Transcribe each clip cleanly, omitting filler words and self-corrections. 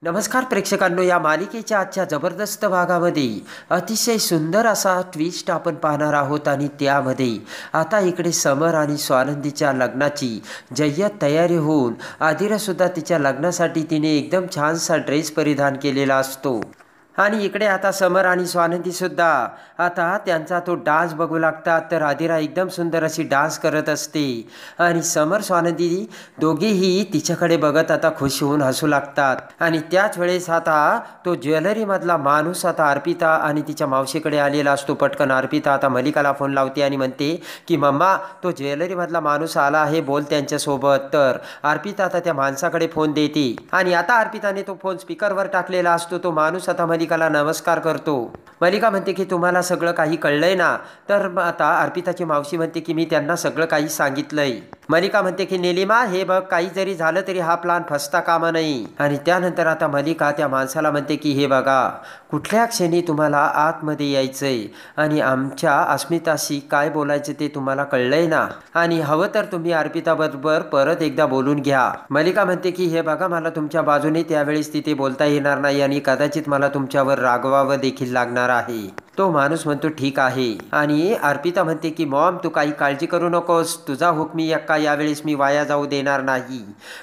नमस्कार प्रेक्षकांनो, या मालिकेच्या आजच्या जबरदस्त भागामध्ये अतिशय सुंदर असा ट्विस्ट आपण पाहणार आहोत. आणि त्यामध्ये आता इकडे समर आणि स्वानंदीच्या लग्नाची जय्यत तयारी होऊन आदिरासुद्धा तिच्या लग्नासाठी तिने एकदम छानसा ड्रेस परिधान केलेला असतो. आणि इकडे आता समर आणि स्वानंदीसुद्धा आता त्यांचा तो डान्स बघू लागतात. तर आदिरा एकदम सुंदर अशी डान्स करत असते आणि समर स्वानंदी दोघेही तिच्याकडे बघत आता खुश होऊन हसू लागतात. आणि त्याच वेळेस आता तो ज्वेलरीमधला माणूस आता अर्पिता आणि तिच्या मावशीकडे आलेला असतो. पटकन अर्पिता आता मलिकाला फोन लावते आणि म्हणते की मम्मा, तो ज्वेलरीमधला माणूस आला आहे, बोल त्यांच्यासोबत. तर अर्पिता आता त्या माणसाकडे फोन देते आणि आता अर्पिताने तो फोन स्पीकरवर टाकलेला असतो. तो माणूस आता मलिकाला नमस्कार करतो. मलिका म्हणते की तुम्हाला सगळं काही कळलंय ना? तर आता अर्पिताची मावशी म्हणते की मी त्यांना सगळं काही सांगितलंय. मलिका म्हणते की निलिमा, हे बघ, काही जरी झालं तरी हा प्लान फसता कामा नाही. आणि त्यानंतर आता मलिका त्या माणसाला म्हणते की हे बघा, कुठल्या क्षणी तुम्हाला आतमध्ये यायचंय आणि आमच्या अस्मिताशी काय बोलायचं ते तुम्हाला कळलंय ना? आणि हवं तर तुम्ही अर्पिताबरोबर परत एकदा बोलून घ्या. मलिका म्हणते की हे बघा, मला तुमच्या बाजूने त्यावेळेस तिथे बोलता येणार नाही आणि कदाचित मला तुमच्यावर रागवावं देखील लागणार आहे. तो माणूस म्हणतो ठीक आहे. आणि अर्पिता म्हणते की मॉम, तू काही काळजी करू नकोस, तुझा हुकमी यक्का यावेळेस मी वाया जाऊ देणार नाही.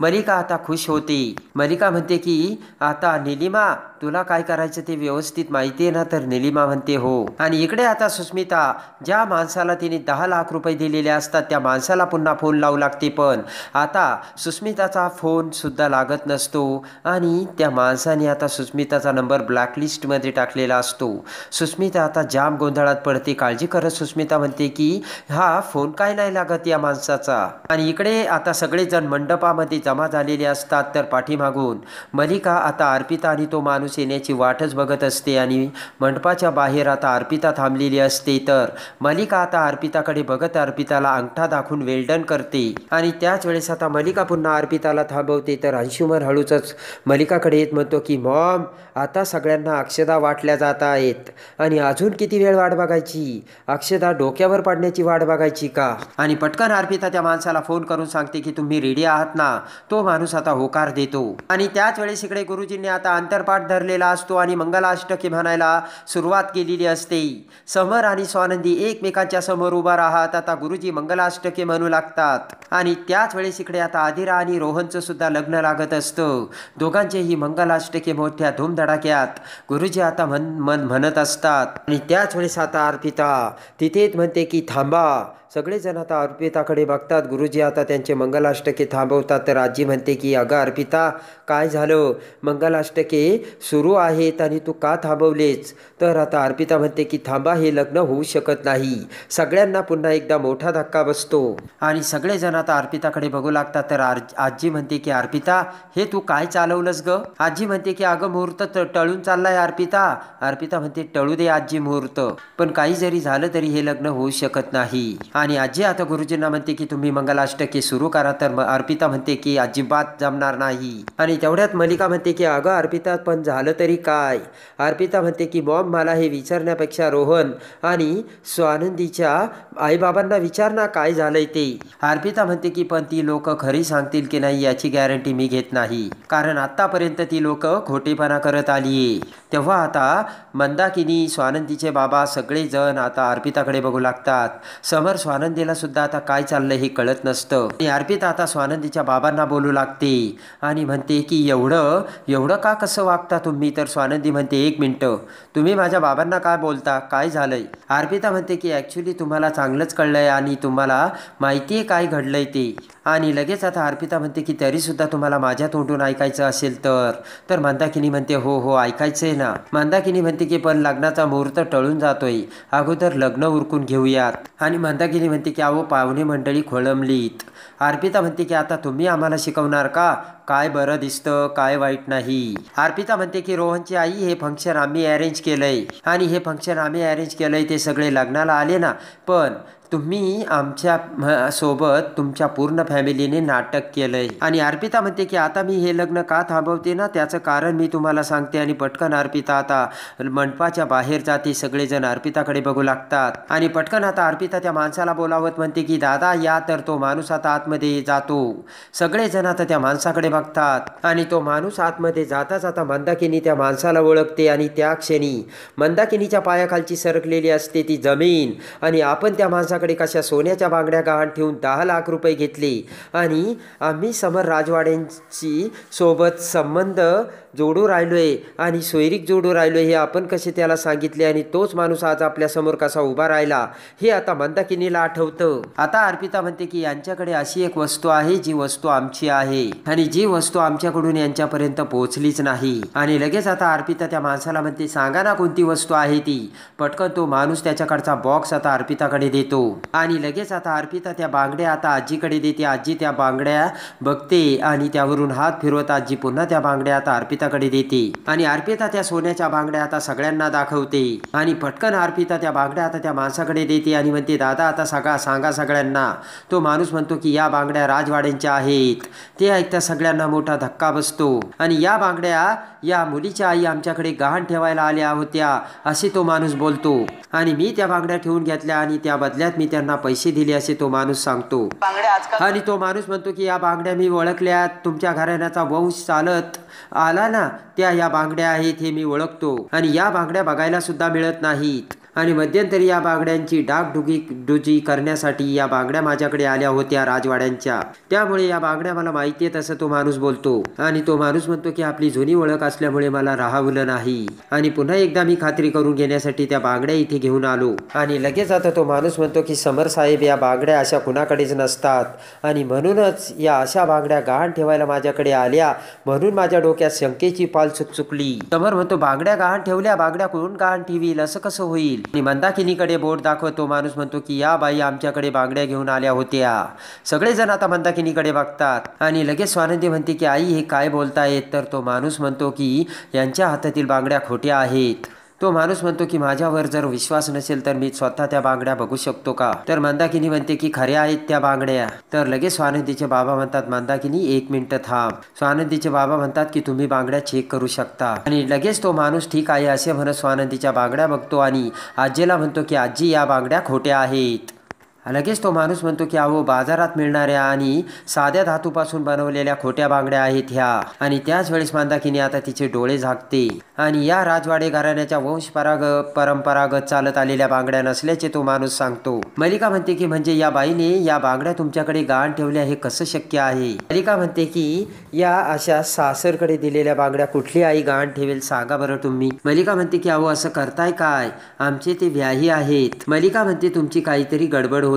मलिका आता खुश होते. मलिका म्हणते की आता निलिमा, तुला काय करायचं ते व्यवस्थित माहिती आहे ना? तर निलिमा म्हणते हो. आणि इकडे आता सुस्मिता ज्या माणसाला तिने 10 लाख रुपये दिलेले असतात त्या माणसाला पुन्हा फोन लावू लागते. पण आता सुस्मिताचा फोन सुद्धा लागत नसतो आणि त्या माणसाने आता सुस्मिताचा नंबर ब्लॅकलिस्टमध्ये टाकलेला असतो. सुस्मिता आता जाम गोंधळात पडते. काळजी करत सुस्मिता म्हणते की हा फोन काय नाही लागत या माणसाचा. आणि इकडे आता सगळेजण मंडपामध्ये जमा झालेले असतात. तर पाठीमागून मलिका आता अर्पिता आणि तो माणूस येण्याची वाटच बघत असते आणि मंडपाच्या बाहेर आता अर्पिता थांबलेली असते. तर मलिका आता अर्पिताकडे बघत अर्पिताला अंगठा दाखवून वेल्डन करते. आणि त्याच वेळेस आता मलिका पुन्हा अर्पिताला थांबवते. तर अंशुमन हळूच मलिकाकडे येत म्हणतो की मॉम, आता सगळ्यांना अक्षदा वाटल्या जात आहेत आणि अजून किती वेळ वाट बघायची? अक्षदा डोक्यावर पडण्याची वाट बघायची का? आणि पटकन अर्पिता त्या माणसाला फोन करून सांगते की तुम्ही रेडी आहात ना? तो माणूस आता होकार देतो. आणि त्याच वेळेस इकडे गुरुजींनी आता अंतरपाठ धरलेला असतो आणि मंगलाष्टके म्हणायला सुरुवात केलेली असते. समर आणि स्वानंदी एकमेकांच्या समोर उभा राहत आता गुरुजी मंगलाष्टके म्हणू लागतात. आणि त्याच वेळेस इकडे आता आदिरा आणि रोहनचं सुद्धा लग्न लागत असतं. दोघांचेही मंगलाष्टके मोठ्या धूमधडाक्यात गुरुजी आता म्हणत असतात. आणि त्याच वेळेस आता अर्पिता तिथेच म्हणते की थांबा. सगळेजण आता अर्पिताकडे बघतात. गुरुजी आता त्यांचे मंगलाष्टके थांबवतात. तर आजी म्हणते की अगं अर्पिता, काय झालं? मंगलाष्टके सुरू आहेत आणि तू का थांबवलेच? तर आता अर्पिता म्हणते की थांबा, हे लग्न होऊ शकत नाही. सगळ्यांना पुन्हा एकदा मोठा धक्का बसतो आणि सगळेजण आता अर्पिताकडे बघू लागतात. तर आजी म्हणते की अर्पिता, हे तू काय चालवलंस ग? आजी म्हणते की अगं, मुहूर्त टळून चाललाय अर्पिता. अर्पिता म्हणते टळू दे आजी मुहूर्त, पण काही जरी झालं तरी हे लग्न होऊ शकत नाही. आणि आजी आता गुरुजींना म्हणते की तुम्ही मंगलाष्टके सुरू करा. तर अर्पिता म्हणते की अजिबात जमणार नाही. आणि तेवढ्यात मलिका म्हणते की अगं अर्पिता, पण झालं तरी काय? अर्पिता म्हणते की मॉम, मला हे विचारण्यापेक्षा रोहन आणि स्वानंदीच्या आईबाबांना विचार ना काय झालंय ते. अर्पिता म्हणते की पण ती लोक खरी सांगतील की नाही याची गॅरंटी मी घेत नाही, कारण आतापर्यंत ती लोक खोटेपणा करत आलीये. तेव्हा आता मंदाकिनी, स्वानंदीचे बाबा सगळेजण आता अर्पिताकडे बघू लागतात. समर स्वानंदीला सुद्धा आता काय चाललंय हे कळत नसतं. आणि अर्पिता आता स्वानंदीच्या बाबांना बोलू लागते आणि म्हणते की एवढं का कसं वागता तुम्ही? तर स्वानंदी म्हणते, एक मिनटं, तुम्ही माझ्या बाबांना काय बोलता? काय झालंय? अर्पिता म्हणते की ॲक्च्युली तुम्हाला चांगलंच कळलंय आणि तुम्हाला माहिती आहे काय घडलंय ते. आणि लगेच आता अर्पिता म्हणते की तरीसुद्धा तुम्हाला माझ्या तोंडून ऐकायचं असेल तर मंदाकिनी म्हणते हो ऐकायचंय ना. मंदाकिनी म्हणते की पण लग्नाचा मुहूर्त टळून जातोय, अगोदर लग्न उरकून घेऊयात. आणि मंदाकिनी म्हणते की अहो, पाहुणे मंडळी खोळंबलीत. अर्पिता म्हणते की आता तुम्ही आम्हाला शिकवणार का? काय बरं दिसतं, काय वाईट नाही. अर्पिता म्हणते की रोहनची आई, हे फंक्शन आम्ही अरेंज केलंय आणि हे फंक्शन आम्ही अरेंज केलंय, ते सगळे लग्नाला आले ना, पण तुम्ही आमच्या सोबत तुमच्या पूर्ण फॅमिलीने नाटक केलंय. आणि अर्पिता म्हणते की आता मी हे लग्न का थांबवते ना, त्याचं कारण मी तुम्हाला सांगते. आणि पटकन अर्पिता आता मंडपाच्या बाहेर जाते. सगळेजण अर्पिताकडे बघू लागतात. आणि पटकन आता अर्पिता त्या माणसाला बोलावत म्हणते की दादा या. तर तो माणूस आता आतमध्ये जातो. सगळेजण आता त्या माणसाकडे बघतात. आणि तो माणूस आतमध्ये जाता जाता मंदाकिनी त्या माणसाला ओळखते. आणि त्या क्षणी मंदाकिनीच्या पायाखालची सरकलेली असते ती जमीन. आणि आपण त्या माणसाकडे कशा सोन्याच्या बांगड्या गहाण ठेवून 10 लाख रुपये घेतले. आणि आम्ही समर राजवाड्यांची सोबत संबंध जोडू राहिलोय आणि सोयरीक जोडू राहिलोय हे आपण कसे त्याला सांगितले. आणि तोच माणूस आज आपल्यासमोर कसा उभा राहिला हे आता मंदाकिनीला आठवतं. आता अर्पिता म्हणते की यांच्याकडे अशी एक वस्तू आहे जी वस्तू आमची आहे आणि जी वस्तू आमच्याकडून यांच्यापर्यंत पोहोचलीच नाही. आणि लगेच आता अर्पिता त्या माणसाला म्हणते सांगा ना कोणती वस्तू आहे ती. पटकन तो माणूस त्याच्याकडचा बॉक्स आता अर्पिताकडे देतो. आणि लगेच आता अर्पिता त्या बांगड्या आता आजीकडे देते. आजी त्या बांगड्या बघते आणि त्यावरून हात फिरवत आजी पुन्हा त्या बांगड्या आता अर्पिताकडे देते. आणि अर्पिता त्या सोन्याच्या बांगड्या आता सगळ्यांना दाखवते. आणि पटकन अर्पिता त्या बांगड्या आता त्या माणसाकडे देते आणि म्हणते दादा आता सांगा सगळ्यांना. तो माणूस म्हणतो की या बांगड्या राजवाड्यांच्या आहेत. ते ऐकता सगळ्यांना मोठा धक्का बसतो. आणि या बांगड्या या मुलीच्या आई आमच्याकडे गहाण ठेवायला आल्या होत्या असे तो माणूस बोलतो. आणि मी त्या बांगड्या ठेवून घेतल्या आणि त्या बदल्यात मी त्यांना पैसे दिले असे तो माणूस सांगतो. आणि तो माणूस म्हणतो की या बांगड्या मी ओळखल्यात. तुमच्या घराण्याचा वंश चालत आला ना त्या या बांगड्या आहेत हे मी ओळखतो. आणि या बांगड्या बघायला सुद्धा मिळत नाहीत. आणि मध्यंतरी या बांगड्यांची डागडुजी करण्यासाठी या बांगड्या माझ्याकडे आल्या होत्या राजवाड्यांच्या. त्यामुळे या बांगड्या मला माहिती आहेत असं तो माणूस बोलतो. आणि तो माणूस म्हणतो की आपली जुनी ओळख असल्यामुळे मला राहावलं नाही आणि पुन्हा एकदा मी खात्री करून घेण्यासाठी त्या बांगड्या इथे घेऊन आलो. आणि लगेच आता तो माणूस म्हणतो की समर साहेब या बांगड्या अशा कुणाकडेच नसतात आणि म्हणूनच या अशा बांगड्या गहाण ठेवायला माझ्याकडे आल्या म्हणून माझ्या डोक्यात शंकेची पाल चुकचुकली. समर म्हणतो बांगड्या गहाण ठेवल्या. बांगड्या कोण गहाण ठेवील असं कसं होईल. आणि मंदाकिनीकडे बोट दाखवत तो माणूस म्हणतो की या बाई आमच्याकडे बांगड्या घेऊन आल्या होत्या. सगळेजण आता मंदाकिनीकडे बघतात. आणि लगेच स्वानंदी म्हणते की आई हे काय बोलतायत. तर तो माणूस म्हणतो की यांच्या हातातील बांगड्या खोट्या आहेत. तो माणूस म्हणतो की माझ्यावर जर विश्वास नसेल तर मी स्वतः त्या बांगड्या बघू शकतो का. तर मंदाकिनी म्हणते की खऱ्या आहेत त्या बांगड्या. तर लगेच स्वानंदीचे बाबा म्हणतात मंदाकिनी 1 मिनिट थांब. स्वानंदीचे बाबा म्हणतात की तुम्ही बांगड्या चेक करू शकता. आणि लगेच तो माणूस ठीक आहे असे म्हणत स्वानंदीच्या बांगड्या बघतो आणि आजीला म्हणतो की आजी या बांगड्या खोट्या आहेत. लगेच तो माणूस म्हणतो की अहो बाजारात मिळणाऱ्या आणि साध्या धातूपासून बनवलेल्या खोट्या बांगड्या आहेत ह्या. आणि त्याच वेळेस मंदाकिनी आता तिचे डोळे झाकते. आणि या राजवाडे घराण्याच्या परंपरागत चालत आलेल्या बांगड्या नसल्याचे तो माणूस सांगतो. मलिका म्हणते की म्हणजे या बाईने या बांगड्या तुमच्याकडे गहाण ठेवल्या हे कसं शक्य आहे. मलिका म्हणते की या अशा सासरकडे दिलेल्या बांगड्या कुठली आई गहाण ठेवेल सांगा बरं तुम्ही. मलिका म्हणते की अहो असं करताय काय. आमचे ते व्याही आहेत. मलिका म्हणते तुमची काहीतरी गडबड होते.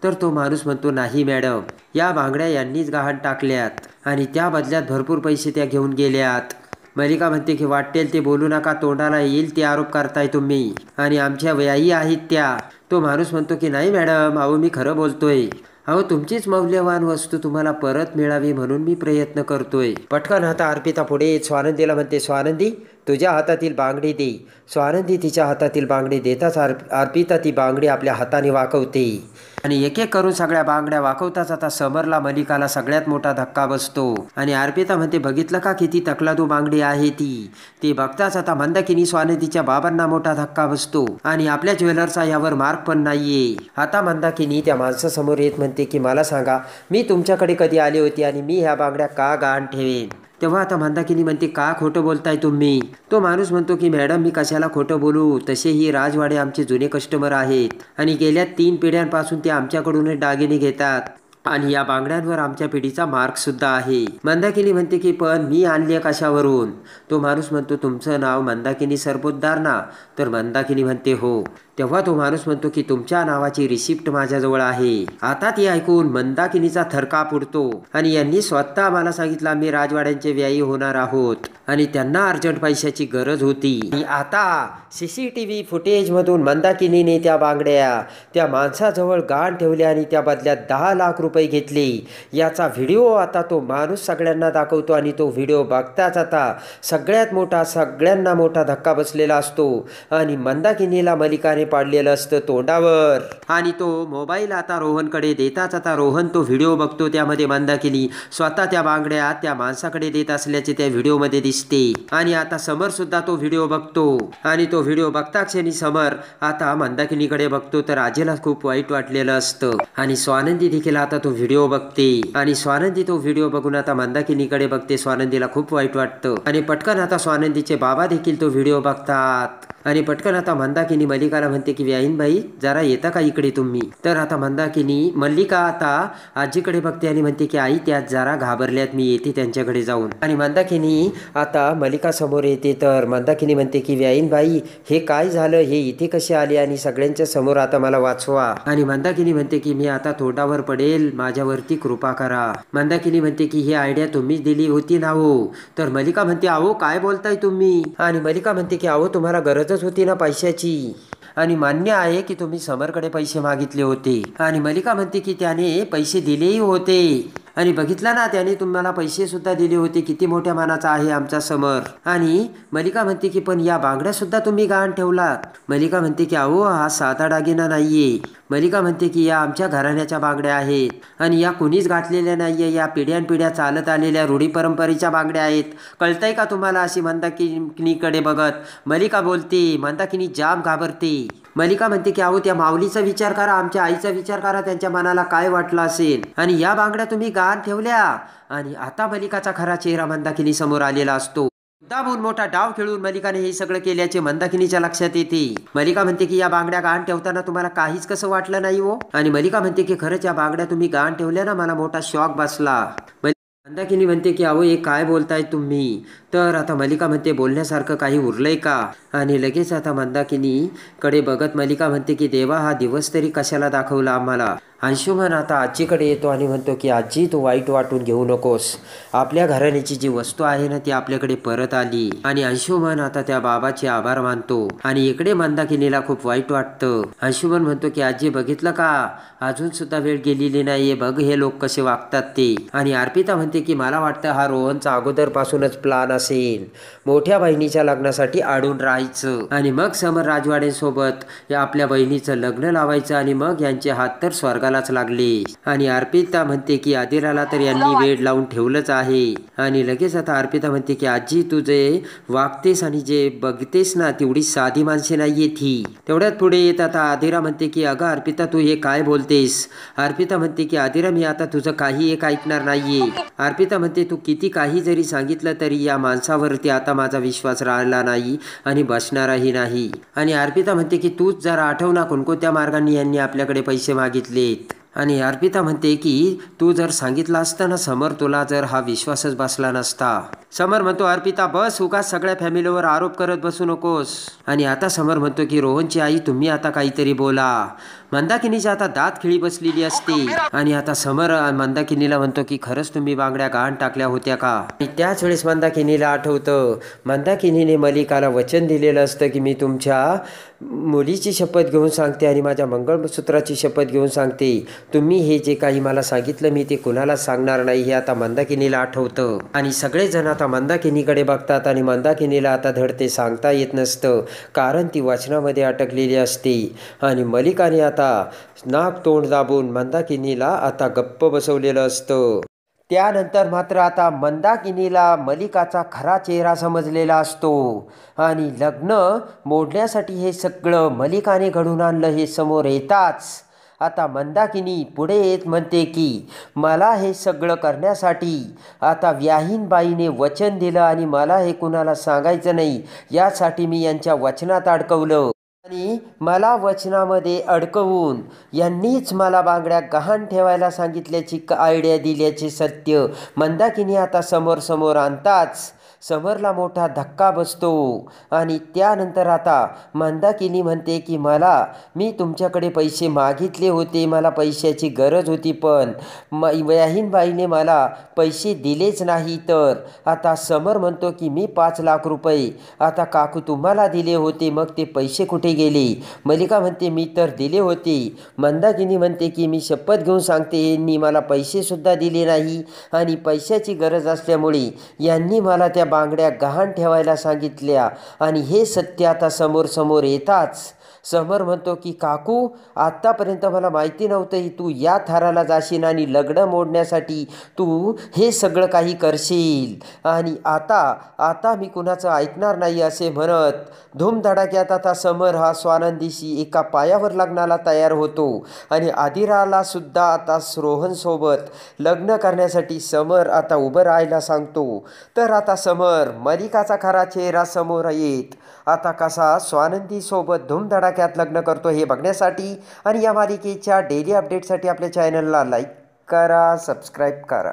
तर तो माणूस म्हणतो नाही मॅडम या बांगड्या यांनीच गहाण टाकल्यात आणि त्या बदल्यात भरपूर पैसे त्या घेऊन गेल्यात. मलिका म्हणते की वाटेल ते बोलू नका. तोंडाला येईल ते आरोप करताय तुम्ही आणि आमच्या व्याही आहेत त्या. तो माणूस म्हणतो की नाही मॅडम अहो मी खरं बोलतोय. अहो तुमचीच मौल्यवान वस्तू तुम्हाला परत मिळावी म्हणून मी प्रयत्न करतोय. पटकन आता अर्पिता पुढे स्वानंदीला म्हणते स्वानंदी तुझ्या हातातील बांगडी दे. स्वानंदी तिच्या हातातील बांगडी देताच अर्पिता ती बांगडी आपल्या हाताने वाकवते. आणि एक एक करून सगळ्या बांगड्या वाकवताच आता समरला मलिकाला सगळ्यात मोठा धक्का बसतो. आणि अर्पिता म्हणते बघितलं का किती तकलादू बांगडी आहे ती. ते बघताच आता मंदाकिनी स्वानंदीच्या बाबांना मोठा धक्का बसतो. आणि आपल्या ज्वेलरचा यावर मार्क पण नाहीये. आता मंदाकिनी त्या माणसासमोर येत म्हणते की मला सांगा मी तुमच्याकडे कधी आली होती आणि मी ह्या बांगड्या का गहाण ठेवेन. तेव्हा आता मंदाकिनी म्हणते का खोटं बोलताय तुम्ही. तो माणूस म्हणतो की मॅडम मी कशाला खोटं बोलू. तसे ही राजवाडे आमचे जुने कस्टमर आहेत आणि गेल्या 3 पिढ्यांपासून ते आमच्याकडूनच दागिने घेतात आणि या बांगड्यांवर आमच्या पिढीचा मार्क सुद्धा आहे. मंदाकिनी म्हणते की पण मी आणली कशावरून. तो माणूस म्हणतो तुमचं नाव मंदाकिनी सरपोतदार ना. तर मंदाकिनी म्हणते हो. तेव्हा तो माणूस म्हणतो की तुमच्या नावाची रिसिप्ट माझ्याजवळ आहे. आता ती ऐकून मंदाकिनीचा थरकाप उडतो. आणि यांनी स्वतः मला सांगितलं आम्ही राजवाड्यांचे व्यायी होणार आहोत आणि त्यांना अर्जंट पैशाची गरज होती. आणि आता CCTV फुटेज मधून मंदाकिनीने त्या बांगड्या त्या माणसाजवळ गहाण ठेवल्या आणि त्या बदल्यात 10 लाख रुपये घेतले. याचा व्हिडिओ आता तो माणूस सगळ्यांना दाखवतो आणि तो व्हिडिओ बघताच आता सगळ्यांना मोठा धक्का बसलेला असतो. आणि मंदाकिनीला मलिकाने पाडलेलं असतं तोंडावर आणि तो मोबाईल आता रोहनकडे देताच आता रोहन तो व्हिडिओ बघतो. त्यामध्ये मंदाकिनी स्वतः त्या बांगड्या त्या माणसाकडे देत असल्याचे त्या व्हिडिओमध्ये दिसते आणि आता समर सुद्धा तो व्हिडिओ बघतो आणि तो व्हिडिओ बघता क्षणी समर आता मंदाकिनीकडे बघतो तर आजीला खूप वाईट वाटलेलं असतं आणि स्वानंदी देखील आता तो व्हिडिओ बघते आणि स्वानंदी तो व्हिडिओ बघून आता मंदाकिनीकडे बघते. स्वानंदीला खूप वाईट वाटतं आणि पटकन आता स्वानंदीचे बाबा देखील तो व्हिडिओ बघतात आणि पटकन आता मंदाकिनी मल्लिकाला म्हणते की व्याहीनबाई जरा येता का इकडे तुम्ही. तर आता मंदाकिनी मल्लिका आता आजीकडे बघते आणि म्हणते की आई त्या जरा घाबरल्यात मी येते त्यांच्याकडे जाऊन. आणि मंदाकिनी आता मल्लिका समोर येते तर मंदाकिनी म्हणते की व्याहीनबाई हे काय झालं हे इथे कसे आले आणि सगळ्यांच्या समोर आता मला वाचवा. आणि मंदाकिनी म्हणते की मी आता तोंडावर पडेल माझ्यावरती कृपा करा. मंदाकिनी म्हणते की ही आयडिया तुम्हीच दिली होती ना हो. तर मल्लिका म्हणते अहो काय बोलताय तुम्ही. आणि मल्लिका म्हणते की अहो तुम्हाला गरजच होती ना पैशाची आणि मान्य आहे की तुम्ही समरकडे पैसे मागितले होते. आणि मल्लिका म्हणते की त्याने पैसे दिलेही होते आणि बघितलं ना त्याने तुम्हाला पैसे सुद्धा दिले होते. किती मोठ्या मानाचा आहे आमचा समर. आणि मल्लिका म्हणते की पण या बांगड्या सुद्धा तुम्ही गहाण ठेवलात. मल्लिका म्हणते की अहो हा साधा दागिना नाहीये. मल्लिका म्हणते की या आमच्या घराण्याच्या बांगड्या आहेत आणि या कुणीच घातलेल्या नाहीये. या पिढ्यानपिढ्या चालत आलेल्या रूढी परंपरेच्या बांगड्या आहेत. कळतंय का तुम्हाला. अशी मंदाकिनीकडे बघत मल्लिका बोलते. मंदाकिनी जाम घाबरते. मल्लिका म्हणते की अहो त्या माऊलीचा विचार करा आमच्या आईचा विचार करा त्यांच्या मनाला काय वाटलं असेल आणि या बांगड्या तुम्ही गहाण ठेवल्या. आणि आता मल्लिकाचा खरा चेहरा मंदाकिनी समोर आलेला असतो. दाबून मोठा डाव खेळून मल्लिकाने हे सगळं केल्याचे मंदाकिनीच्या लक्षात येते. मल्लिका म्हणते की या बांगड्या गहाण ठेवताना तुम्हाला काहीच कसं वाटलं नाही हो. आणि मल्लिका म्हणते की खरंच या बांगड्या तुम्ही गहाण ठेवल्या ना मला मोठा शॉक बसला. मंदाकिनी म्हणते की अहो हे काय बोलताय तुम्ही. तर आता मल्लिका म्हणते बोलण्यासारखं काही उरलंय का. आणि लगेच आता मंदाकिनी कडे बघत मल्लिका म्हणते की देवा हा दिवस तरी कशाला दाखवला आम्हाला. अंशुमन आता आजीकडे येतो आणि म्हणतो की आजी तू वाईट वाटून घेऊ नकोस. आपल्या घराण्याची जी वस्तू आहे ना ती आपल्याकडे परत आली. आणि अंशुमन आता त्या बाबाचे आभार मानतो आणि इकडे मंदाकिनीला खूप वाईट वाटतं. अंशुमन म्हणतो की आजी बघितलं का अजून सुद्धा वेळ गेलेली नाहीये बघ हे लोक कसे वागतात ते. आणि अर्पिता म्हणते की मला वाटतं हा रोहनचा अगोदरपासूनच प्लान असेल मोठ्या बहिणीच्या लग्नासाठी अडून राहायचं आणि मग समर राजवाड्यांसोबत आपल्या बहिणीचं लग्न लावायचं आणि मग यांचे हात तर स्वर्गालाच लागले. आणि अर्पिता म्हणते की आदिराला तर यांनी वेळ लावून ठेवलंच आहे. आणि लगेच आता अर्पिता म्हणते की आजी तू जे वागतेस आणि जे बघतेस ना तेवढी साधी माणसे नाहीयेत ही. तेवढ्यात पुढे येत आता आदिरा म्हणते की अगं अर्पिता तू हे काय बोलतेस. अर्पिता म्हणते की आदिरा मी आता तुझं काही एक ऐकणार नाहीये. अर्पिता म्हणते तू किती काही जरी सांगितलं तरी या माणसावरती आता माझा विश्वास राहिला नाही आणि बसणारही नाही. आणि अर्पिता म्हणते की तूच जरा आठव ना कोणकोणत्या मार्गाने यांनी आपल्याकडे पैसे मागितलेत. आणि अर्पिता म्हणते की तू जर सांगितलं असतं ना समर तुला जर हा विश्वासच बसला नसता. समर म्हणतो अर्पिता बस उगाच सगळ्या फॅमिलीवर आरोप करत बसू नकोस. आणि आता समर म्हणतो की रोहनची आई तुम्ही आता काहीतरी बोला. मंदाकिनीची आता दात खिळी बसलेली असते. आणि आता समर मंदाकिनीला म्हणतो की खरंच तुम्ही बांगड्या गहाण टाकल्या होत्या का. आणि त्याच वेळेस मंदाकिनीला आठवतं मंदाकिनीने मल्लिकाला वचन दिलेलं असतं की मी तुमच्या मुलीची शपथ घेऊन सांगते आणि माझ्या मंगळसूत्राची शपथ घेऊन सांगते तुम्ही हे जे काही मला सांगितलं मी ते कुणालाच सांगणार नाही. हे आता मंदाकिनीला आठवतं. आणि सगळेजण आता मंदाकिनीकडे बघतात आणि मंदाकिनीला आता धड ते सांगता येत नसतं कारण ती वचनामध्ये अटकलेली असते. आणि मल्लिकाने आता नाक तोंड दाबून मंदाकिनीला आता गप्प बसवलेलं असतं. त्यानंतर मात्र आता मंदाकिनीला मल्लिकाचा खरा चेहरा समजलेला असतो. आणि लग्न मोडण्यासाठी हे सगळं मल्लिकाने घडून आणलं हे समोर येताच आता मंदाकिनी पुढे येत म्हणते की मला हे सगळं करण्यासाठी आता व्याहीनबाईने वचन दिलं आणि मला हे कुणाला सांगायचं नाही यासाठी मी यांच्या वचनात अडकवलं. आणि मला वचनामध्ये अडकवून यांनीच मला बांगड्या गहाण ठेवायला सांगितल्याची आयडिया दिल्याचे सत्य मंदाकिनी आता समोर समोर आणताच समरला मोठा धक्का बसतो. आणि त्यानंतर आता मंदाकिनी म्हणते की मी तुमच्याकडे पैसे मागितले होते मला पैशाची गरज होती पण व्याहीनबाईने मला पैसे दिलेच नाही. तर आता समर म्हणतो की मी 5 लाख रुपये आता काकू तुम्हाला दिले होते मग ते पैसे कुठे गेले. मल्लिका म्हणते मी तर दिले होते. मंदाकिनी म्हणते की मी शपथ घेऊन सांगते यांनी मला पैसे सुद्धा दिले नाही आणि पैशाची गरज असल्यामुळे यांनी मला त्या बांगड्या गहाण ठेवायला सांगितल्या. आणि हे सत्य आता समोर समोर येताच समर म्हणतो की काकू, आत्तापर्यंत मला माहिती नव्हतं तू या थराला जाशील आणि लग्न मोडण्यासाठी तू हे सगळं काही करशील आणि आता आता मी कुणाचं ऐकणार नाही असे म्हणत धूमधडाक्यात आता समर हा स्वानंदीशी एका पायावर लग्नाला तयार होतो आणि आदिराला सुद्धा आता रोहनसोबत लग्न करण्यासाठी समर आता उभं राहायला सांगतो. तर आता समर मलिकाचा खरा चेहरा समोर येत आता कसा स्वानंदीसोबत धूमधडाक्यात लग्न करतो हे बघण्यासाठी आणि या मालिकेच्या डेली अपडेटसाठी आपल्या चॅनलला लाईक करा, सबस्क्राईब करा.